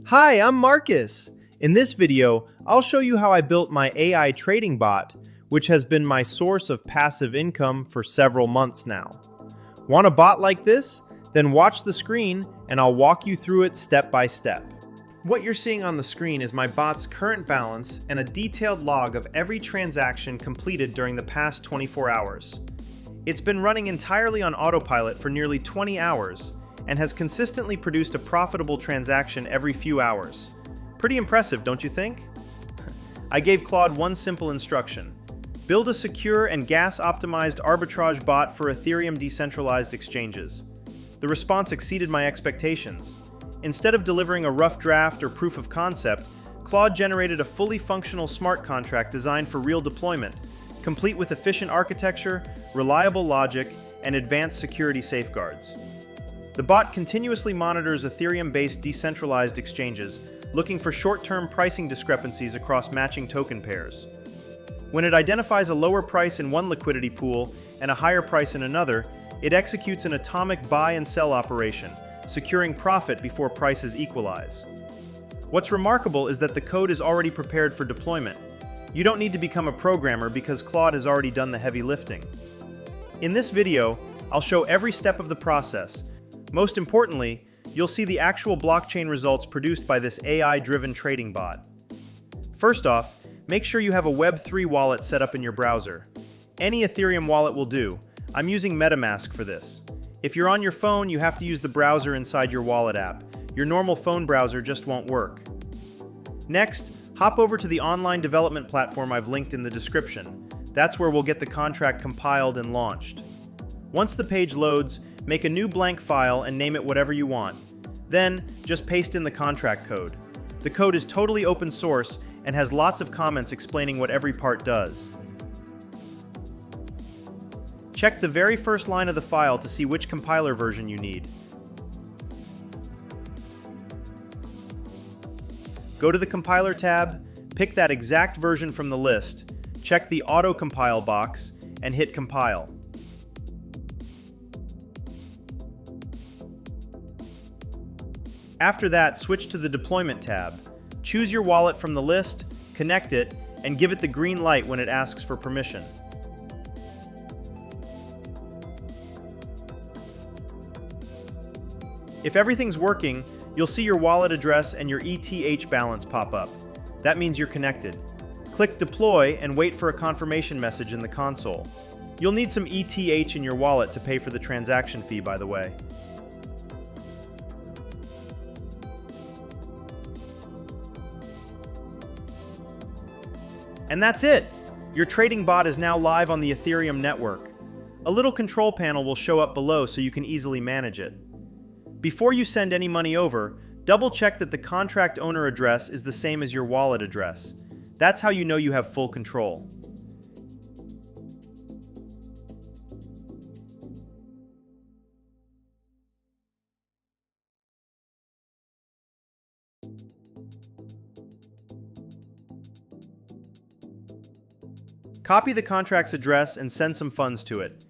Hi, I'm Marcus. In this video, I'll show you how I built my AI trading bot, which has been my source of passive income for several months now. Want a bot like this? Then watch the screen and I'll walk you through it step by step. What you're seeing on the screen is my bot's current balance and a detailed log of every transaction completed during the past 24 hours. It's been running entirely on autopilot for nearly 20 hours and has consistently produced a profitable transaction every few hours. Pretty impressive, don't you think? I gave Claude one simple instruction: build a secure and gas-optimized arbitrage bot for Ethereum decentralized exchanges. The response exceeded my expectations. Instead of delivering a rough draft or proof of concept, Claude generated a fully functional smart contract designed for real deployment, complete with efficient architecture, reliable logic, and advanced security safeguards. The bot continuously monitors Ethereum-based decentralized exchanges, looking for short-term pricing discrepancies across matching token pairs. When it identifies a lower price in one liquidity pool and a higher price in another, it executes an atomic buy and sell operation, securing profit before prices equalize. What's remarkable is that the code is already prepared for deployment. You don't need to become a programmer because Claude has already done the heavy lifting. In this video, I'll show every step of the process. Most importantly, you'll see the actual blockchain results produced by this AI-driven trading bot. First off, make sure you have a Web3 wallet set up in your browser. Any Ethereum wallet will do. I'm using MetaMask for this. If you're on your phone, you have to use the browser inside your wallet app. Your normal phone browser just won't work. Next, hop over to the online development platform I've linked in the description. That's where we'll get the contract compiled and launched. Once the page loads, make a new blank file and name it whatever you want. Then, just paste in the contract code. The code is totally open source and has lots of comments explaining what every part does. Check the very first line of the file to see which compiler version you need. Go to the compiler tab, pick that exact version from the list, check the auto-compile box, and hit compile. After that, switch to the Deployment tab. Choose your wallet from the list, connect it, and give it the green light when it asks for permission. If everything's working, you'll see your wallet address and your ETH balance pop up. That means you're connected. Click Deploy and wait for a confirmation message in the console. You'll need some ETH in your wallet to pay for the transaction fee, by the way. And that's it! Your trading bot is now live on the Ethereum network. A little control panel will show up below so you can easily manage it. Before you send any money over, double check that the contract owner address is the same as your wallet address. That's how you know you have full control. Copy the contract's address and send some funds to it.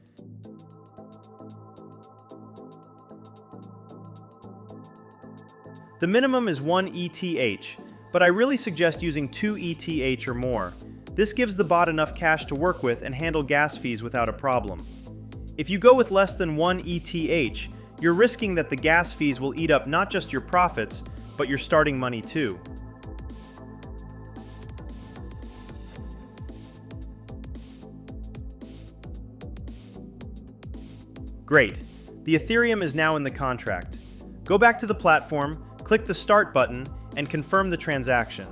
The minimum is 1 ETH, but I really suggest using 2 ETH or more. This gives the bot enough cash to work with and handle gas fees without a problem. If you go with less than 1 ETH, you're risking that the gas fees will eat up not just your profits, but your starting money too. Great. The Ethereum is now in the contract. Go back to the platform, click the Start button, and confirm the transaction.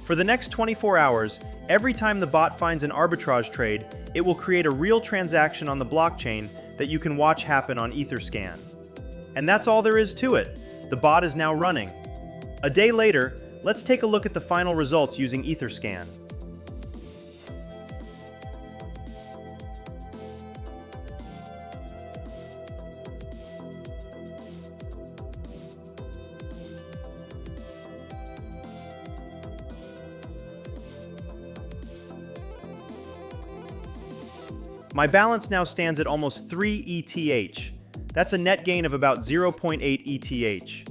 For the next 24 hours, every time the bot finds an arbitrage trade, it will create a real transaction on the blockchain that you can watch happen on Etherscan. And that's all there is to it. The bot is now running. A day later, let's take a look at the final results using Etherscan. My balance now stands at almost 3 ETH. That's a net gain of about 0.8 ETH.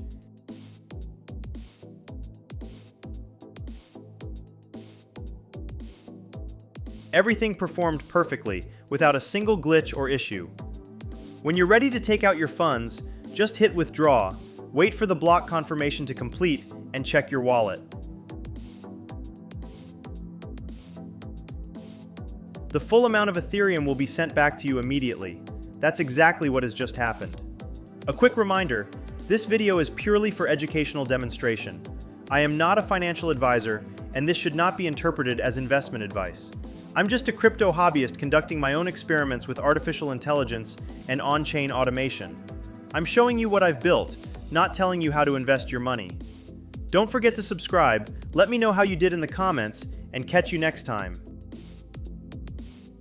Everything performed perfectly, without a single glitch or issue. When you're ready to take out your funds, just hit withdraw, wait for the block confirmation to complete, and check your wallet. The full amount of Ethereum will be sent back to you immediately. That's exactly what has just happened. A quick reminder, this video is purely for educational demonstration. I am not a financial advisor, and this should not be interpreted as investment advice. I'm just a crypto hobbyist conducting my own experiments with artificial intelligence and on-chain automation. I'm showing you what I've built, not telling you how to invest your money. Don't forget to subscribe, let me know how you did in the comments, and catch you next time.